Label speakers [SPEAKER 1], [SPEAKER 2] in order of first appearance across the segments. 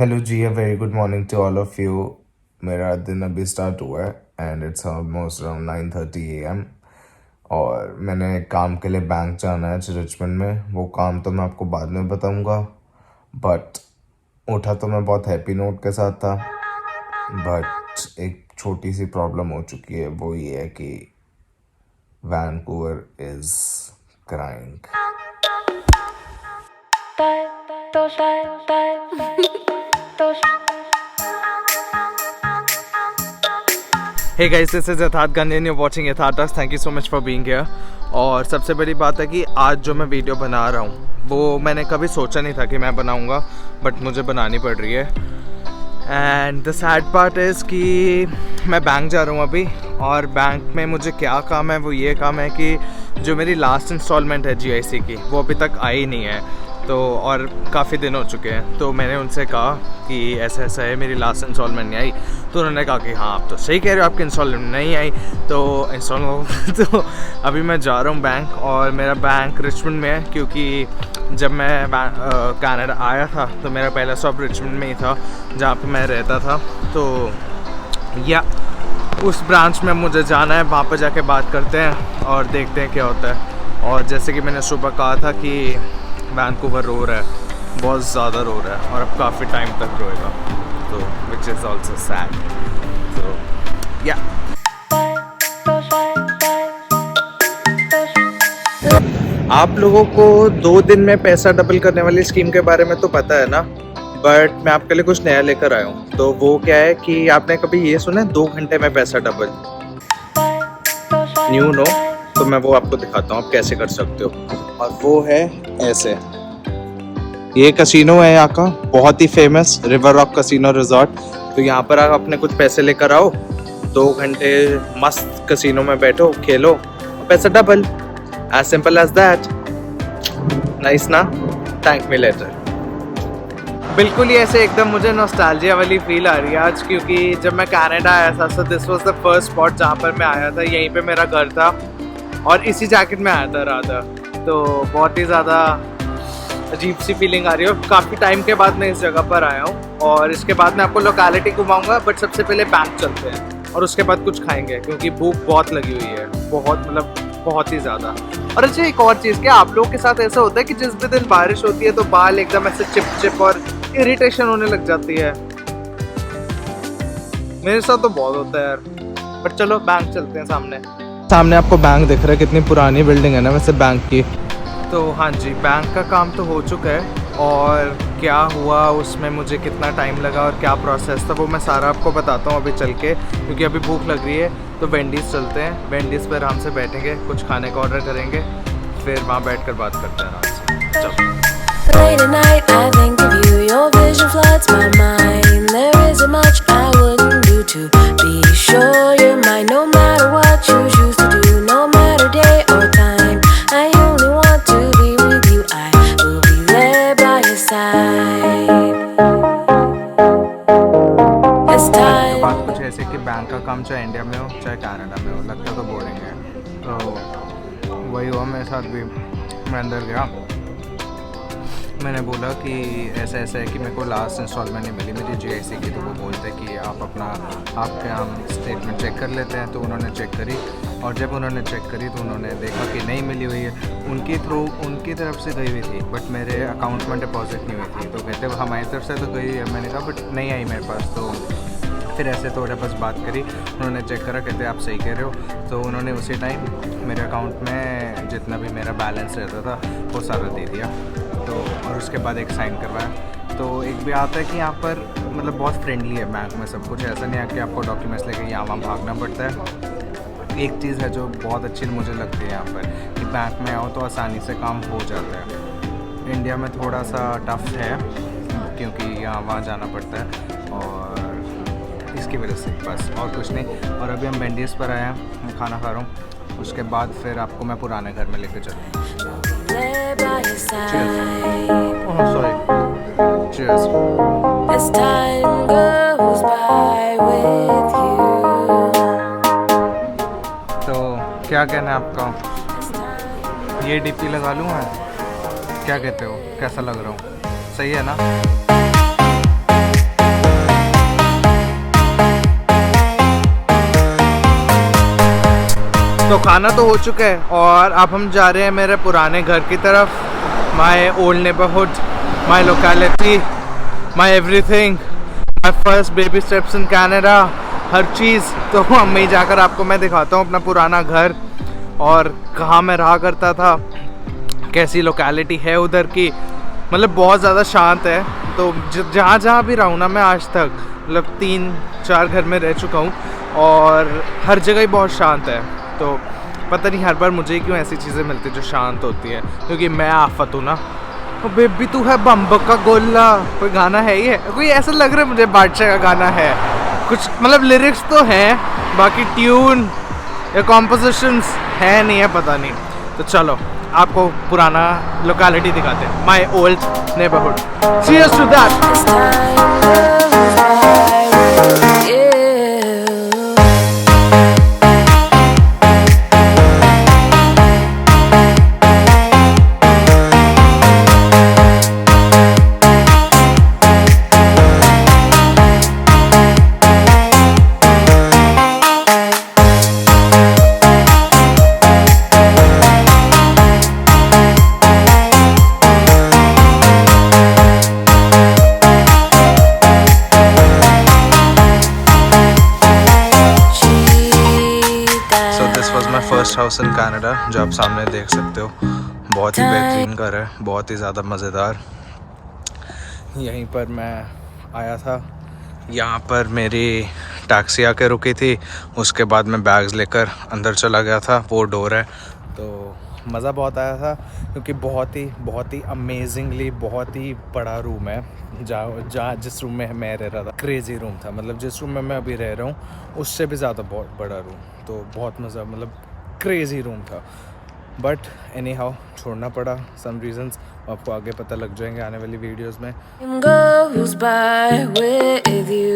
[SPEAKER 1] Hello जी, a very good morning to all of you. मेरा दिन अभी स्टार्ट हुआ है and it's almost around 9:30 AM। और मैंने काम के लिए बैंक जाना है रिचमंड में। वो काम तो मैं आपको बाद में बताऊंगा, बट उठा तो मैं बहुत हैप्पी नोट के साथ था। बट एक छोटी सी प्रॉब्लम हो चुकी है, वो ये है कि Vancouver is crying.
[SPEAKER 2] Hey guys, this is Yatharth Gandhi and you watching Yatharth talks. Thank you so much for being here. और सबसे बड़ी बात है कि आज जो मैं वीडियो बना रहा हूँ वो मैंने कभी सोचा नहीं था कि मैं बनाऊँगा, बट मुझे बनानी पड़ रही है। And the sad part is कि मैं बैंक जा रहा हूँ अभी, और बैंक में मुझे क्या काम है, वो ये काम है कि जो मेरी लास्ट इंस्टॉलमेंट है GIC की, वो अभी तक आई नहीं है। तो और काफ़ी दिन हो चुके हैं, तो मैंने उनसे कहा कि ऐसा ऐसा है, मेरी लास्ट इंस्टॉलमेंट नहीं आई। तो उन्होंने कहा कि हाँ, आप तो सही कह रहे हो, आपकी इंस्टॉलमेंट नहीं आई तो तो अभी मैं जा रहा हूँ बैंक, और मेरा बैंक रिचमंड में है, क्योंकि जब मैं कनाडा आया था तो मेरा पहला स्टॉप रिचमंड में ही था, जहाँ पे मैं रहता था। तो या उस ब्रांच में मुझे जाना है, वहाँ पर जाके बात करते हैं और देखते हैं क्या होता है। और जैसे कि मैंने सुबह कहा था कि वैनकूवर रो रहा है, बहुत ज़्यादा रो रहा है, और अब काफ़ी टाइम तक रोएगा, तो विच इज़ ऑल्सो सैड। तो या आप लोगों को 2 दिन में पैसा डबल करने वाली स्कीम के बारे में तो पता है ना, बट मैं आपके लिए कुछ नया लेकर आया हूँ। तो वो क्या है कि आपने कभी ये सुना है 2 घंटे में पैसा डबल? न्यू नो, तो मैं वो आपको दिखाता हूँ आप कैसे कर सकते हो। और वो है ऐसे। ये कसिनो है यहाँ का, बहुत ही famous River Rock Casino Resort. तो यहाँ पर आप अपने कुछ पैसे लेकर आओ, 2 घंटे मस्त कसिनो में बैठो, खेलो, पैसा double. As simple as that. Nice ना? Thank me later. बिल्कुल ही ऐसे एकदम मुझे नॉस्टैल्जिया वाली फील आ रही है आज, क्योंकि जब मैं कनाडा आया था, so this was the first spot जहाँ पर मैं आया था। यहीं पे मेरा घर था और इसी जैकेट में आया था राधा। तो बहुत ही ज़्यादा अजीब सी फीलिंग आ रही है। काफ़ी टाइम के बाद मैं इस जगह पर आया हूँ, और इसके बाद मैं आपको लोकेलिटी घुमाऊंगा, बट सबसे पहले बैंक चलते हैं और उसके बाद कुछ खाएंगे, क्योंकि भूख बहुत लगी हुई है, बहुत मतलब बहुत ही ज़्यादा। और अच्छा, एक और चीज़, क्या आप लोगों के साथ ऐसा होता है कि जिस भी दिन बारिश होती है तो बाल एकदम ऐसे चिप चिप और इरिटेशन होने लग जाती है? मेरे साथ तो बहुत होता है यार। बट चलो बैंक चलते हैं। सामने आपको बैंक दिख रहा है, कितनी पुरानी बिल्डिंग है ना वैसे बैंक की। तो हाँ जी, बैंक का काम तो हो चुका है, और क्या हुआ उसमें, मुझे कितना टाइम लगा और क्या प्रोसेस था, वो मैं सारा आपको बताता हूँ अभी चल के, क्योंकि अभी भूख लग रही है। तो वेंडीज़ चलते हैं, वेंडीज़ पर आराम से बैठेंगे, कुछ खाने का ऑर्डर करेंगे, फिर वहाँ बैठकर बात करते हैं आराम से। चलो।
[SPEAKER 3] Late at night, I think of you. Your vision floods my mind. There isn't much I wouldn't do to be sure you're mine. No matter what you choose to do, no matter day or time, I only want to be with you. I will be there by your side. As
[SPEAKER 2] तो
[SPEAKER 3] time.
[SPEAKER 2] बात कुछ ऐसे कि bank का काम चाहे India में हो चाहे कनाडा में हो, लगता तो बोरिंग है। तो वही हुआ मेरे साथ भी। मैं अंदर गया, मैंने बोला कि ऐसा ऐसा है कि मेरे को लास्ट इंस्टॉलमेंट नहीं मिली मेरी GIC की। तो वो बोलते हैं कि आप अपना आपके हम स्टेटमेंट चेक कर लेते हैं। तो उन्होंने चेक करी, और जब उन्होंने चेक करी तो उन्होंने देखा कि नहीं मिली हुई है। उनकी तरफ से गई हुई थी, बट मेरे अकाउंट में डिपॉजिट नहीं हुई थी। तो कहते हमारी तरफ से तो गई है। मैंने कहा बट नहीं आई मेरे पास। तो फिर ऐसे थोड़ा बस बात करी, उन्होंने चेक करा, कहते आप सही कह रहे हो। तो उन्होंने उसी टाइम मेरे अकाउंट में जितना भी मेरा बैलेंस रहता था वो सारा दे दिया। तो और उसके बाद एक साइन करवाया। तो एक भी आता है कि यहाँ पर मतलब बहुत फ्रेंडली है बैंक में सब कुछ। ऐसा नहीं है कि आपको डॉक्यूमेंट्स लेके यहाँ वहाँ भागना पड़ता है। एक चीज़ है जो बहुत अच्छी मुझे लगती है यहाँ पर, कि बैंक में आओ तो आसानी से काम हो जाता है। इंडिया में थोड़ा सा टफ है, क्योंकि यहाँ वहाँ जाना पड़ता है, और इसकी वजह से बस और कुछ नहीं। और अभी हम वेंडीज़ पर आए हैं, मैं खाना खा रहा हूँ। उसके बाद फिर आपको मैं पुराने घर में लेके चलूँगा।
[SPEAKER 3] There by your side.
[SPEAKER 2] Oh sorry, cheers.
[SPEAKER 3] As time goes by with you.
[SPEAKER 2] तो क्या कहना है आपका? ये DP लगा लूँ मैं? क्या कहते हो, कैसा लग रहा हूँ? सही है ना? खाना तो हो चुका है और अब हम जा रहे हैं मेरे पुराने घर की तरफ। My old neighbourhood, my locality, my everything, my first baby steps in Canada, हर चीज़। तो अम्मी जाकर आपको मैं दिखाता हूँ अपना पुराना घर और कहाँ मैं रहा करता था, कैसी लोकेलिटी है उधर की। मतलब बहुत ज़्यादा शांत है। तो जहाँ जहाँ भी रहा हूँ ना मैं आज तक, मतलब 3-4 घर में रह चुका हूँ और हर जगह ही बहुत शांत है। तो पता नहीं हर बार मुझे क्यों ऐसी चीज़ें मिलती जो शांत होती है, क्योंकि मैं आफत हूँ ना। तो बेबी तू है बम्बक का गोला, कोई गाना है ये? कोई ऐसा लग रहा है मुझे बादशाह का गाना है कुछ, मतलब लिरिक्स तो हैं, बाकी ट्यून या कॉम्पोजिशंस है नहीं है, पता नहीं। तो चलो आपको पुराना लोकेलिटी दिखाते हैं, my old neighbourhood. Cheers to that.
[SPEAKER 3] As time goes by with you.
[SPEAKER 2] First house in Canada, जो आप सामने देख सकते हो। बहुत ही बेहतरीन घर है, बहुत ही ज़्यादा मज़ेदार। यहीं पर मैं आया था, यहाँ पर मेरी टैक्सी आके रुकी थी, उसके बाद मैं बैग्स लेकर अंदर चला गया था। वो डोर है। तो मज़ा बहुत आया था क्योंकि बहुत ही अमेजिंगली बहुत ही बड़ा रूम है। जहाँ जिस रूम में मैं रह रहा था, क्रेज़ी रूम था। मतलब जिस रूम में मैं अभी रह रहा हूँ उससे भी ज़्यादा बहुत बड़ा रूम। तो बहुत मज़ा, मतलब क्रेज़ी रूम था। बट एनी हाउ छोड़ना पड़ा सम रीजंस, आपको आगे पता लग जाएंगे आने वाली वीडियोस में।
[SPEAKER 3] Time goes by with you.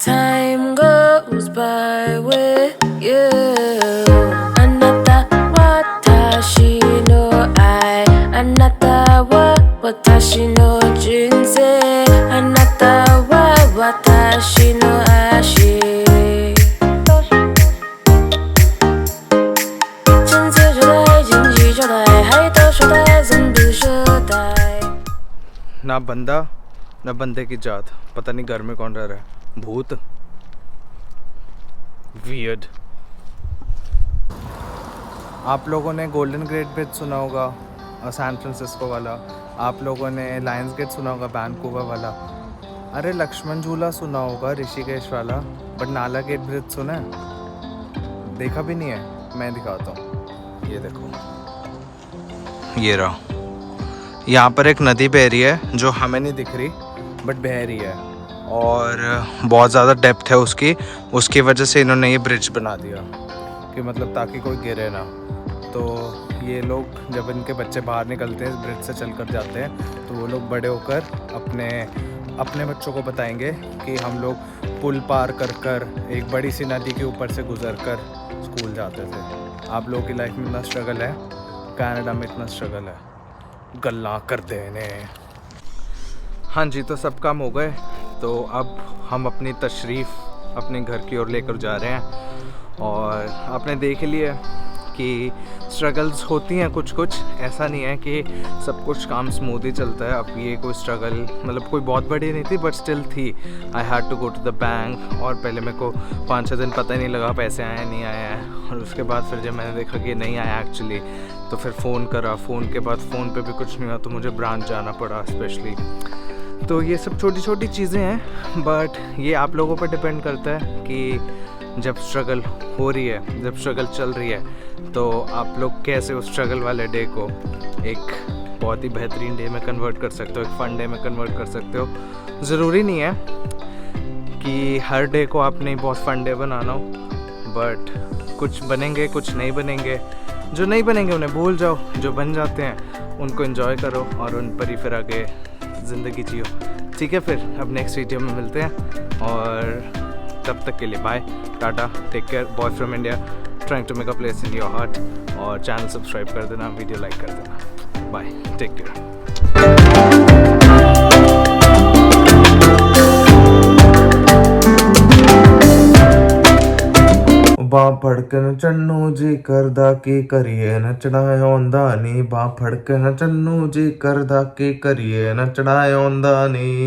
[SPEAKER 3] Time goes by with you. Anata watashi no ai, anata wa watashi no junsei, anata wa watashi no ashi.
[SPEAKER 2] ना बंदा ना बंदे की जात, पता नहीं घर में कौन रह रहा है, भूत, वियर्ड। आप लोगों ने गोल्डन गेट ब्रिज सुना होगा, सैन फ्रांसिस्को वाला। आप लोगों ने लायंस गेट सुना होगा, वैंकूवर वाला। अरे लक्ष्मण झूला सुना होगा, ऋषिकेश वाला। बट नाला गेट ब्रिज सुना है? देखा भी नहीं है? मैं दिखाता हूँ, ये देखो, ये रहा। यहाँ पर एक नदी बह रही है जो हमें नहीं दिख रही बट बह रही है, और बहुत ज़्यादा डेप्थ है उसकी वजह से इन्होंने ये ब्रिज बना दिया कि मतलब ताकि कोई गिरे ना। तो ये लोग जब इनके बच्चे बाहर निकलते हैं, इस ब्रिज से चल कर जाते हैं, तो वो लोग बड़े होकर अपने बच्चों को बताएंगे कि हम लोग पुल पार कर एक बड़ी सी नदी के ऊपर से गुजर कर स्कूल जाते थे। आप लोगों की लाइफ में इतना स्ट्रगल है, कनाडा में इतना स्ट्रगल है, गल्ला करते हैं। हाँ जी, तो सब काम हो गए। तो अब हम अपनी तशरीफ़ अपने घर की ओर लेकर जा रहे हैं। और आपने देख लिया कि स्ट्रगल्स होती हैं कुछ, ऐसा नहीं है कि सब कुछ काम स्मूथ ही चलता है। अब ये कोई स्ट्रगल मतलब कोई बहुत बड़ी नहीं थी, बट स्टिल थी। I had to go to the bank, और पहले मेरे को 5-6 दिन पता ही नहीं लगा पैसे आए नहीं आए हैं। और उसके बाद फिर जब मैंने देखा कि नहीं आया एक्चुअली, तो फिर फ़ोन करा। फ़ोन के बाद फ़ोन पे भी कुछ नहीं हुआ, तो मुझे ब्रांच जाना पड़ा स्पेशली। तो ये सब छोटी छोटी चीज़ें हैं, बट ये आप लोगों पर डिपेंड करता है कि जब स्ट्रगल हो रही है, जब स्ट्रगल चल रही है, तो आप लोग कैसे उस स्ट्रगल वाले डे को एक बहुत ही बेहतरीन डे में कन्वर्ट कर सकते हो, एक फ़न डे में कन्वर्ट कर सकते हो। ज़रूरी नहीं है कि हर डे को आपने बहुत फ़न डे बनाना हो, बट कुछ बनेंगे, कुछ नहीं बनेंगे। जो नहीं बनेंगे उन्हें भूल जाओ, जो बन जाते हैं उनको एंजॉय करो और उन पर ही फिर आगे ज़िंदगी जियो। ठीक है, फिर अब नेक्स्ट वीडियो में मिलते हैं, और तब तक के लिए bye, tata, take care, boy from India, trying to make a place in your heart. और चैनल सब्सक्राइब कर देना, वीडियो लाइक कर देना। Bye, take care.
[SPEAKER 1] ਬਾਂਹ ਫੜ ਕੇ ਨੱਚਣ ਨੂੰ ਜੀ ਕਰਦਾ ਕੀ ਕਰੀਏ ਨੱਚਣਾ ਆਉਂਦਾ ਨੀ ਬਾਂਹ ਫੜ ਕੇ ਨੱਚਣ ਨੂੰ ਜੀ ਕਰਦਾ ਕੀ ਕਰੀਏ ਨੱਚਣਾ ਆਉਂਦਾ ਨੀ